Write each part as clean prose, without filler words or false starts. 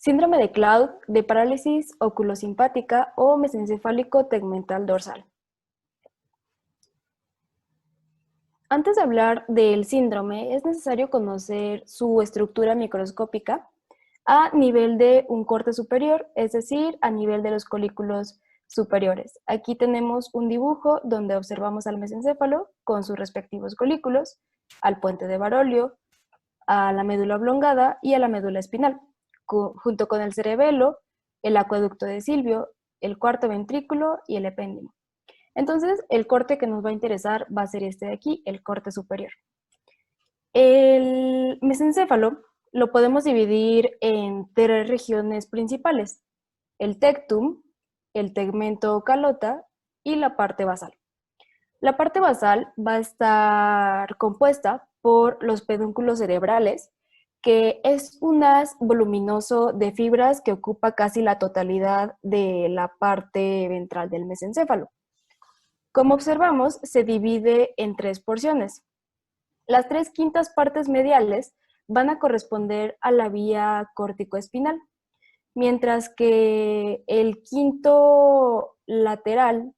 Síndrome de Cloud, de parálisis oculosimpática o mesencefálico tegmental dorsal. Antes de hablar del síndrome, es necesario conocer su estructura microscópica a nivel de un corte superior, es decir, a nivel de los colículos superiores. Aquí tenemos un dibujo donde observamos al mesencéfalo con sus respectivos colículos, al puente de Barolio, a la médula oblongada y a la médula espinal, junto con el cerebelo, el acueducto de Silvio, el cuarto ventrículo y el epéndimo. Entonces, el corte que nos va a interesar va a ser este de aquí, el corte superior. El mesencéfalo lo podemos dividir en tres regiones principales: el tectum, el tegmento o calota y la parte basal. La parte basal va a estar compuesta por los pedúnculos cerebrales, que es un haz voluminoso de fibras que ocupa casi la totalidad de la parte ventral del mesencéfalo. Como observamos, se divide en tres porciones. Las 3/5 partes mediales van a corresponder a la vía córtico-espinal, mientras que el quinto lateral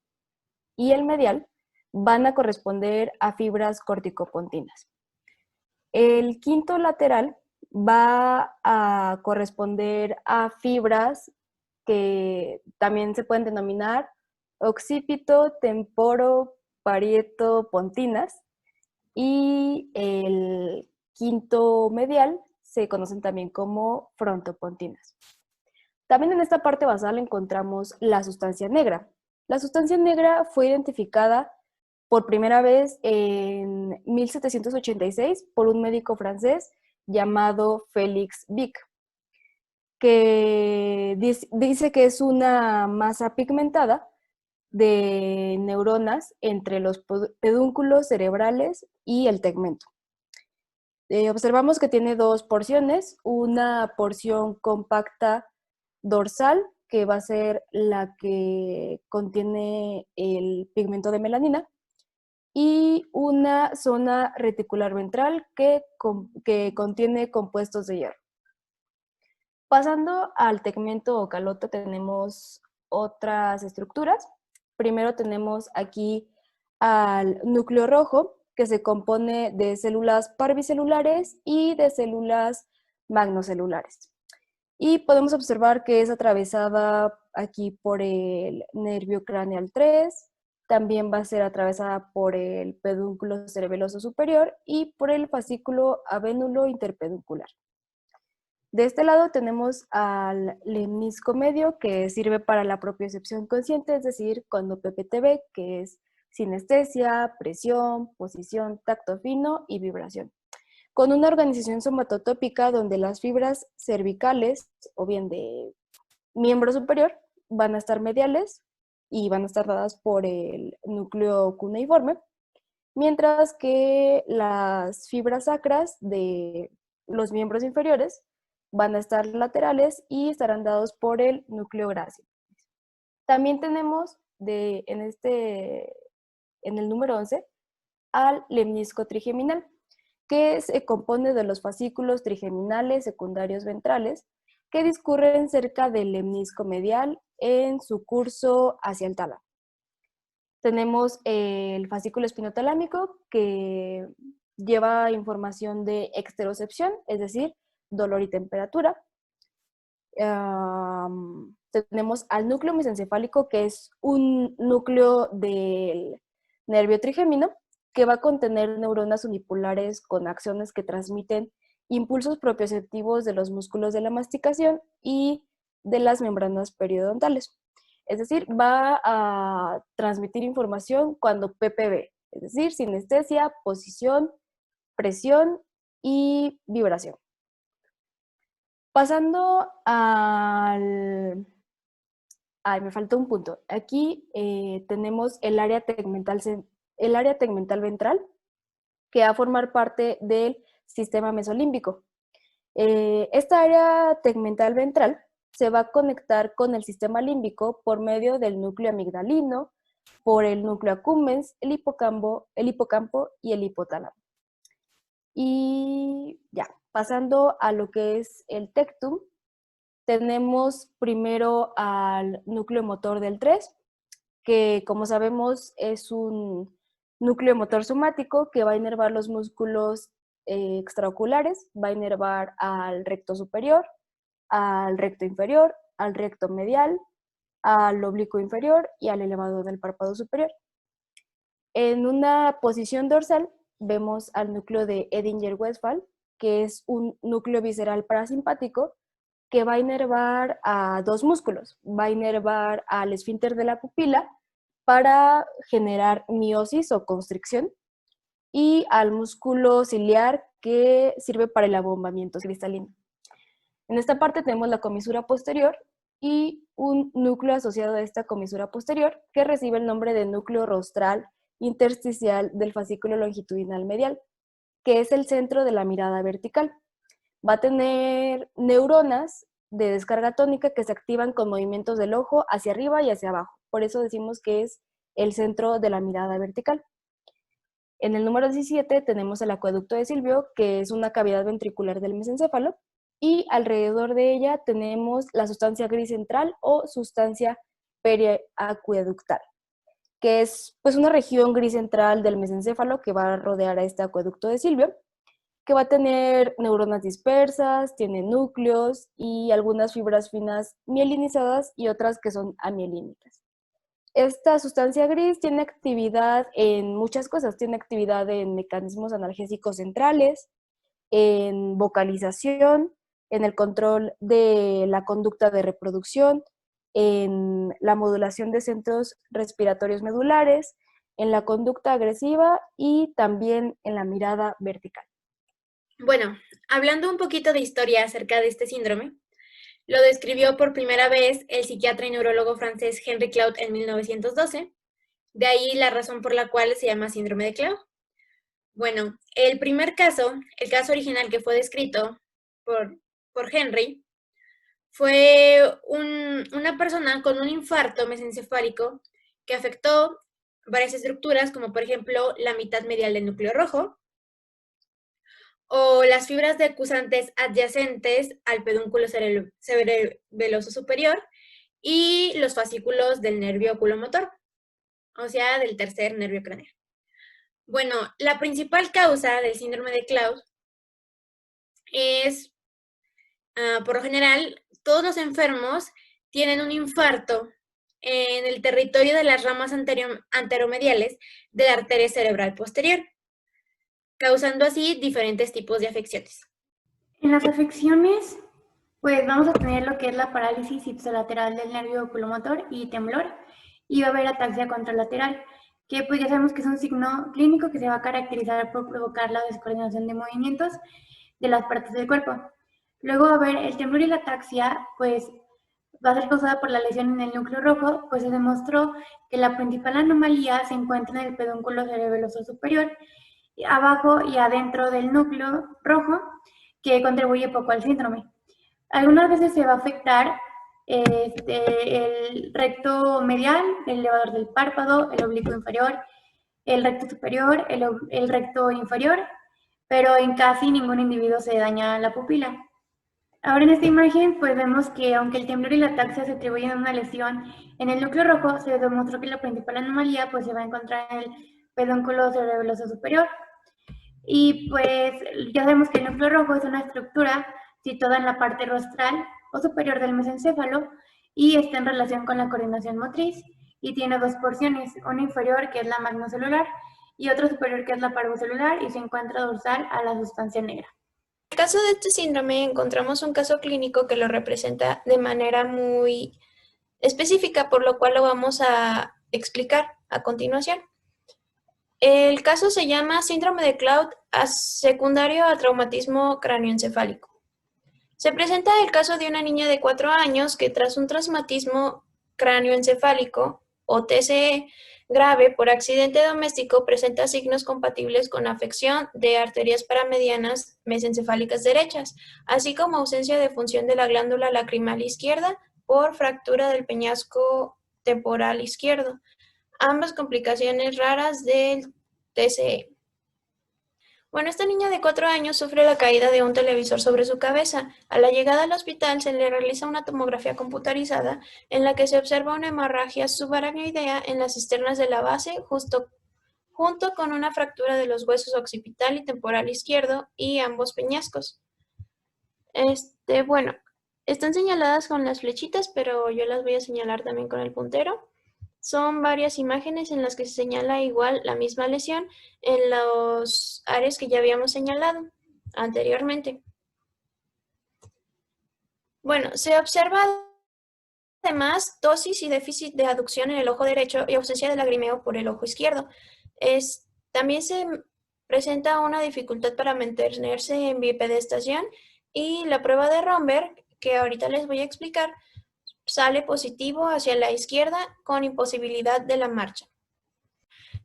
y el medial van a corresponder a fibras corticopontinas. El quinto lateral va a corresponder a fibras que también se pueden denominar occipito, temporo, parieto, pontinas, y el quinto medial se conocen también como frontopontinas. También en esta parte basal encontramos la sustancia negra. La sustancia negra fue identificada por primera vez en 1786 por un médico francés llamado Félix Vic, que dice que es una masa pigmentada de neuronas entre los pedúnculos cerebrales y el tegmento. Observamos que tiene dos porciones, una porción compacta dorsal, que va a ser la que contiene el pigmento de melanina, y una zona reticular ventral que contiene compuestos de hierro. Pasando al tegmento o calota, tenemos otras estructuras. Primero tenemos aquí al núcleo rojo, que se compone de células parvicelulares y de células magnocelulares. Y podemos observar que es atravesada aquí por el nervio craneal 3, también va a ser atravesada por el pedúnculo cerebeloso superior y por el fascículo avénulo interpeduncular. De este lado tenemos al lemnisco medio, que sirve para la propiocepción consciente, es decir, cuando PPTV, que es sinestesia, presión, posición, tacto fino y vibración, con una organización somatotópica donde las fibras cervicales o bien de miembro superior van a estar mediales y van a estar dadas por el núcleo cuneiforme, mientras que las fibras sacras de los miembros inferiores van a estar laterales y estarán dados por el núcleo grácil. También tenemos en el número 11 al lemnisco trigeminal, que se compone de los fascículos trigeminales secundarios ventrales que discurren cerca del lemnisco medial en su curso hacia el tálamo. Tenemos el fascículo espinotalámico, que lleva información de exterocepción, es decir, dolor y temperatura. Tenemos al núcleo mesencefálico, que es un núcleo del nervio trigémino, que va a contener neuronas unipolares con axones que transmiten impulsos propioceptivos de los músculos de la masticación y de las membranas periodontales. Es decir, va a transmitir información cuando PPV, es decir, sinestesia, posición, presión y vibración. Pasando al... Ay, me faltó un punto. Aquí tenemos el área tegmental ventral, que va a formar parte del sistema mesolímbico. Esta área tegmental ventral se va a conectar con el sistema límbico por medio del núcleo amigdalino, por el núcleo accumbens, el hipocampo y el hipotálamo. Y ya, pasando a lo que es el tectum, tenemos primero al núcleo motor del 3, que como sabemos es un núcleo motor somático que va a inervar los músculos extraoculares, va a inervar al recto superior, al recto inferior, al recto medial, al oblicuo inferior y al elevador del párpado superior. En una posición dorsal vemos al núcleo de Edinger-Westphal, que es un núcleo visceral parasimpático que va a inervar a dos músculos. Va a inervar al esfínter de la pupila para generar miosis o constricción y al músculo ciliar que sirve para el abombamiento cristalino. En esta parte tenemos la comisura posterior y un núcleo asociado a esta comisura posterior que recibe el nombre de núcleo rostral intersticial del fascículo longitudinal medial, que es el centro de la mirada vertical. Va a tener neuronas de descarga tónica que se activan con movimientos del ojo hacia arriba y hacia abajo. Por eso decimos que es el centro de la mirada vertical. En el número 17 tenemos el acueducto de Silvio, que es una cavidad ventricular del mesencéfalo, y alrededor de ella tenemos la sustancia gris central o sustancia periacueductal, que es pues una región gris central del mesencéfalo que va a rodear a este acueducto de Silvio, que va a tener neuronas dispersas, tiene núcleos y algunas fibras finas mielinizadas y otras que son amielínicas. Esta sustancia gris tiene actividad en muchas cosas, tiene actividad en mecanismos analgésicos centrales, en vocalización, en el control de la conducta de reproducción, en la modulación de centros respiratorios medulares, en la conducta agresiva y también en la mirada vertical. Bueno, hablando un poquito de historia acerca de este síndrome, lo describió por primera vez el psiquiatra y neurólogo francés Henry Cloud en 1912, de ahí la razón por la cual se llama síndrome de Cloud. Bueno, el primer caso, el caso original que fue descrito por Henry, fue una persona con un infarto mesencefálico que afectó varias estructuras, como por ejemplo la mitad medial del núcleo rojo, o las fibras decusantes adyacentes al pedúnculo cerebeloso superior y los fascículos del nervio oculomotor, o sea, del tercer nervio craneal. Bueno, la principal causa del síndrome de Cloud es, por lo general, todos los enfermos tienen un infarto en el territorio de las ramas anteromediales de la arteria cerebral posterior, causando así diferentes tipos de afecciones. En las afecciones, pues vamos a tener lo que es la parálisis ipsilateral del nervio oculomotor y temblor, y va a haber ataxia contralateral, que pues ya sabemos que es un signo clínico que se va a caracterizar por provocar la descoordinación de movimientos de las partes del cuerpo. Luego va a haber el temblor y la ataxia, pues va a ser causada por la lesión en el núcleo rojo, pues se demostró que la principal anomalía se encuentra en el pedúnculo cerebeloso superior, abajo y adentro del núcleo rojo, que contribuye poco al síndrome. Algunas veces se va a afectar el recto medial, el elevador del párpado, el oblicuo inferior, el recto superior, el recto inferior, pero en casi ningún individuo se daña la pupila. Ahora en esta imagen pues vemos que aunque el temblor y la ataxia se atribuyen a una lesión en el núcleo rojo, se demostró que la principal anomalía pues se va a encontrar en el pedúnculo cerebeloso superior. Y pues ya sabemos que el núcleo rojo es una estructura situada en la parte rostral o superior del mesencéfalo y está en relación con la coordinación motriz y tiene dos porciones, una inferior que es la magnocelular y otra superior que es la parvocelular y se encuentra dorsal a la sustancia negra. En el caso de este síndrome encontramos un caso clínico que lo representa de manera muy específica, por lo cual lo vamos a explicar a continuación. El caso se llama síndrome de Cloud secundario a traumatismo cráneoencefálico. Se presenta el caso de una niña de 4 años que tras un traumatismo cráneoencefálico o TCE grave por accidente doméstico presenta signos compatibles con afección de arterias paramedianas mesencefálicas derechas, así como ausencia de función de la glándula lacrimal izquierda por fractura del peñasco temporal izquierdo, ambas complicaciones raras del TCE. Bueno, esta niña de 4 años sufre la caída de un televisor sobre su cabeza. A la llegada al hospital se le realiza una tomografía computarizada en la que se observa una hemorragia subaracnoidea en las cisternas de la base, junto con una fractura de los huesos occipital y temporal izquierdo y ambos peñascos. Bueno, están señaladas con las flechitas, pero yo las voy a señalar también con el puntero. Son varias imágenes en las que se señala igual la misma lesión en los áreas que ya habíamos señalado anteriormente. Bueno, se observa además tosis y déficit de aducción en el ojo derecho y ausencia de lagrimeo por el ojo izquierdo. También se presenta una dificultad para mantenerse en bipedestación y la prueba de Romberg, que ahorita les voy a explicar, sale positivo hacia la izquierda con imposibilidad de la marcha.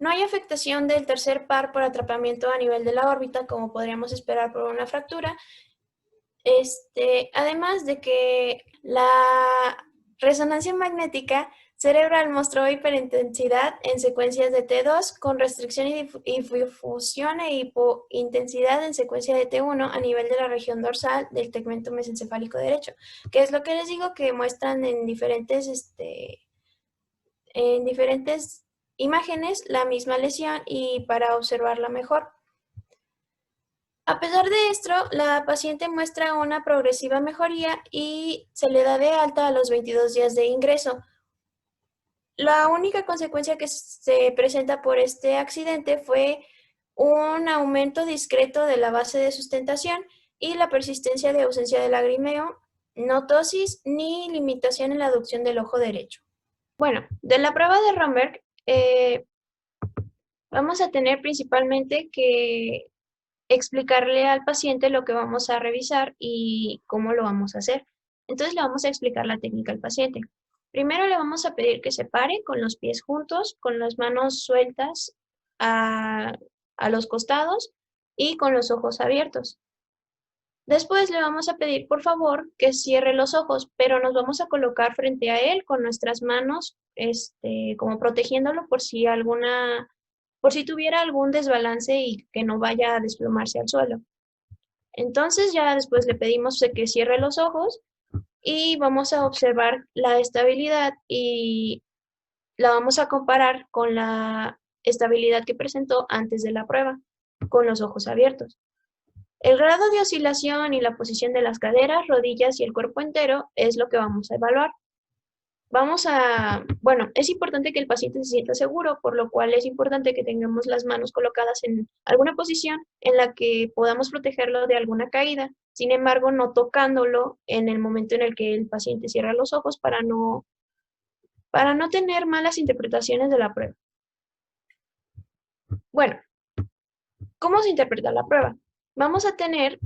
No hay afectación del tercer par por atrapamiento a nivel de la órbita, como podríamos esperar por una fractura. Además de que la resonancia magnética cerebral mostró hiperintensidad en secuencias de T2 con restricción y difusión e hipointensidad en secuencia de T1 a nivel de la región dorsal del tegmento mesencefálico derecho, que es lo que les digo que muestran en diferentes imágenes la misma lesión y para observarla mejor. A pesar de esto, la paciente muestra una progresiva mejoría y se le da de alta a los 22 días de ingreso. La única consecuencia que se presenta por este accidente fue un aumento discreto de la base de sustentación y la persistencia de ausencia de lagrimeo, no tosis ni limitación en la aducción del ojo derecho. Bueno, de la prueba de Romberg vamos a tener principalmente que explicarle al paciente lo que vamos a revisar y cómo lo vamos a hacer. Entonces le vamos a explicar la técnica al paciente. Primero le vamos a pedir que se pare con los pies juntos, con las manos sueltas a los costados y con los ojos abiertos. Después le vamos a pedir, por favor, que cierre los ojos, pero nos vamos a colocar frente a él con nuestras manos, como protegiéndolo por si tuviera algún desbalance y que no vaya a desplomarse al suelo. Entonces ya después le pedimos que cierre los ojos y vamos a observar la estabilidad y la vamos a comparar con la estabilidad que presentó antes de la prueba, con los ojos abiertos. El grado de oscilación y la posición de las caderas, rodillas y el cuerpo entero es lo que vamos a evaluar. Es importante que el paciente se sienta seguro, por lo cual es importante que tengamos las manos colocadas en alguna posición en la que podamos protegerlo de alguna caída. Sin embargo, no tocándolo en el momento en el que el paciente cierra los ojos para no tener malas interpretaciones de la prueba. Bueno, ¿cómo se interpreta la prueba? Vamos a tener,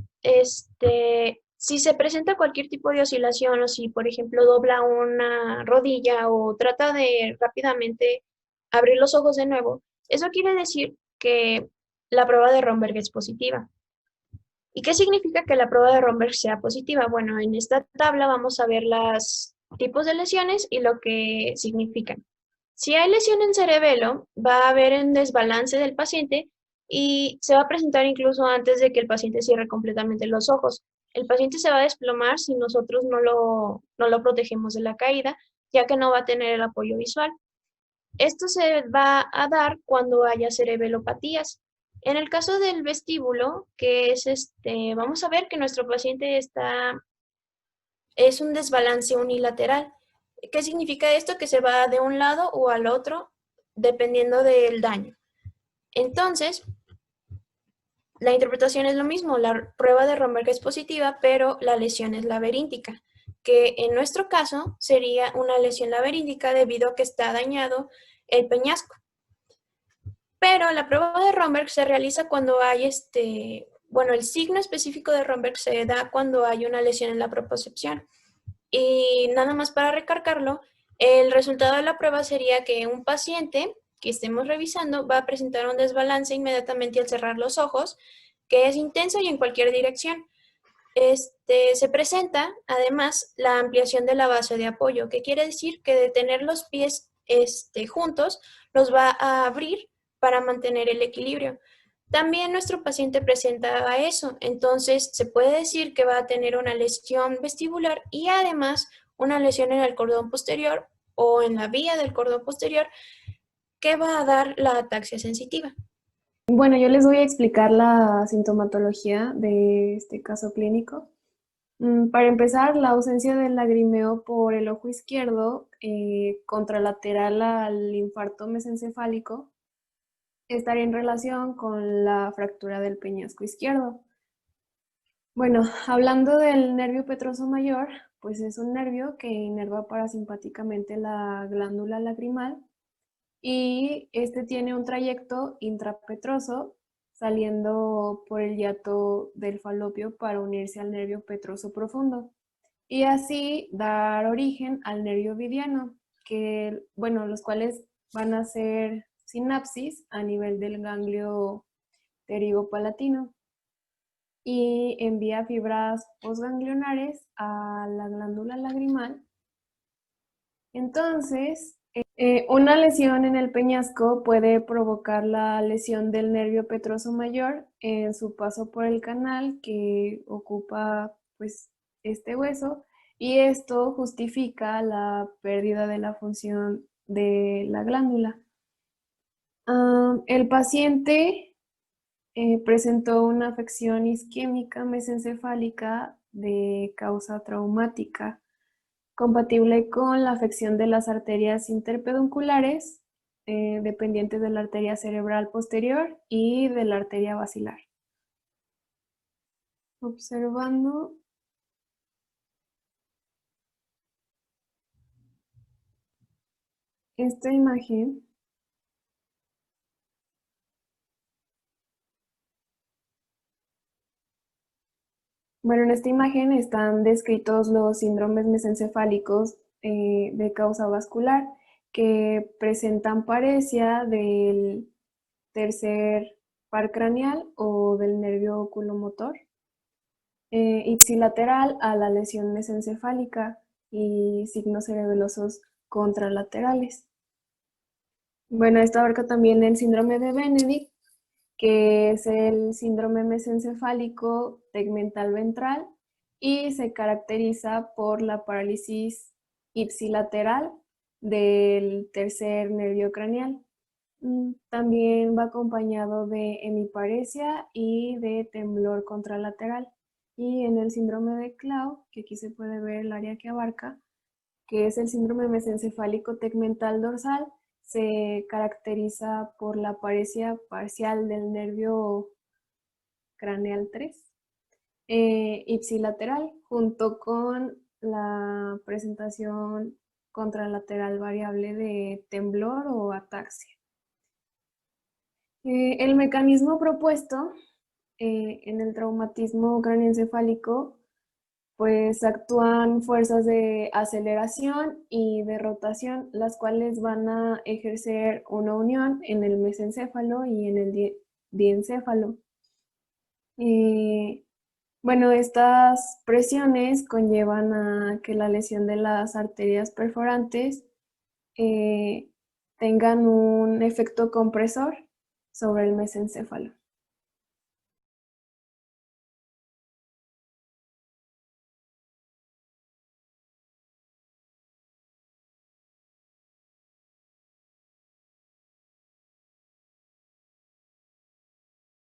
si se presenta cualquier tipo de oscilación o si, por ejemplo, dobla una rodilla o trata de rápidamente abrir los ojos de nuevo, eso quiere decir que la prueba de Romberg es positiva. ¿Y qué significa que la prueba de Romberg sea positiva? Bueno, en esta tabla vamos a ver los tipos de lesiones y lo que significan. Si hay lesión en cerebelo, va a haber un desbalance del paciente y se va a presentar incluso antes de que el paciente cierre completamente los ojos. El paciente se va a desplomar si nosotros no lo protegemos de la caída, ya que no va a tener el apoyo visual. Esto se va a dar cuando haya cerebelopatías. En el caso del vestíbulo, que es vamos a ver que nuestro paciente es un desbalance unilateral. ¿Qué significa esto? Que se va de un lado o al otro, dependiendo del daño. Entonces, la interpretación es lo mismo. La prueba de Romberg es positiva, pero la lesión es laberíntica, que en nuestro caso sería una lesión laberíntica debido a que está dañado el peñasco. Pero la prueba de Romberg se realiza cuando hay el signo específico de Romberg se da cuando hay una lesión en la propiocepción. Y nada más para recargarlo, el resultado de la prueba sería que un paciente que estemos revisando va a presentar un desbalance inmediatamente al cerrar los ojos, que es intenso y en cualquier dirección. Se presenta además la ampliación de la base de apoyo, que quiere decir que de tener los pies juntos los va a abrir para mantener el equilibrio. También nuestro paciente presenta eso, entonces se puede decir que va a tener una lesión vestibular y además una lesión en el cordón posterior o en la vía del cordón posterior que va a dar la ataxia sensitiva. Bueno, yo les voy a explicar la sintomatología de este caso clínico. Para empezar, la ausencia del lagrimeo por el ojo izquierdo contralateral al infarto mesencefálico estaría en relación con la fractura del peñasco izquierdo. Bueno, hablando del nervio petroso mayor, pues es un nervio que inerva parasimpáticamente la glándula lagrimal y este tiene un trayecto intrapetroso saliendo por el hiato del falopio para unirse al nervio petroso profundo y así dar origen al nervio ovidiano, que, bueno, los cuales van a ser sinapsis a nivel del ganglio pterigopalatino y envía fibras postganglionares a la glándula lagrimal. Entonces, una lesión en el peñasco puede provocar la lesión del nervio petroso mayor en su paso por el canal que ocupa pues este hueso y esto justifica la pérdida de la función de la glándula. El paciente presentó una afección isquémica mesencefálica de causa traumática, compatible con la afección de las arterias interpedunculares, dependientes de la arteria cerebral posterior y de la arteria basilar. Observando esta imagen, bueno, en esta imagen están descritos los síndromes mesencefálicos de causa vascular que presentan paresia del tercer par craneal o del nervio oculomotor, ipsilateral a la lesión mesencefálica y signos cerebelosos contralaterales. Bueno, esto abarca también el síndrome de Benedict, que es el síndrome mesencefálico tegmental ventral y se caracteriza por la parálisis ipsilateral del tercer nervio craneal. También va acompañado de hemiparesia y de temblor contralateral. Y en el síndrome de Cloud, que aquí se puede ver el área que abarca, que es el síndrome mesencefálico tegmental dorsal, se caracteriza por la paresia parcial del nervio craneal 3, ipsilateral, junto con la presentación contralateral variable de temblor o ataxia. El mecanismo propuesto en el traumatismo craneoencefálico, pues actúan fuerzas de aceleración y de rotación, las cuales van a ejercer una unión en el mesencéfalo y en el diencéfalo. Bueno, estas presiones conllevan a que la lesión de las arterias perforantes tengan un efecto compresor sobre el mesencéfalo.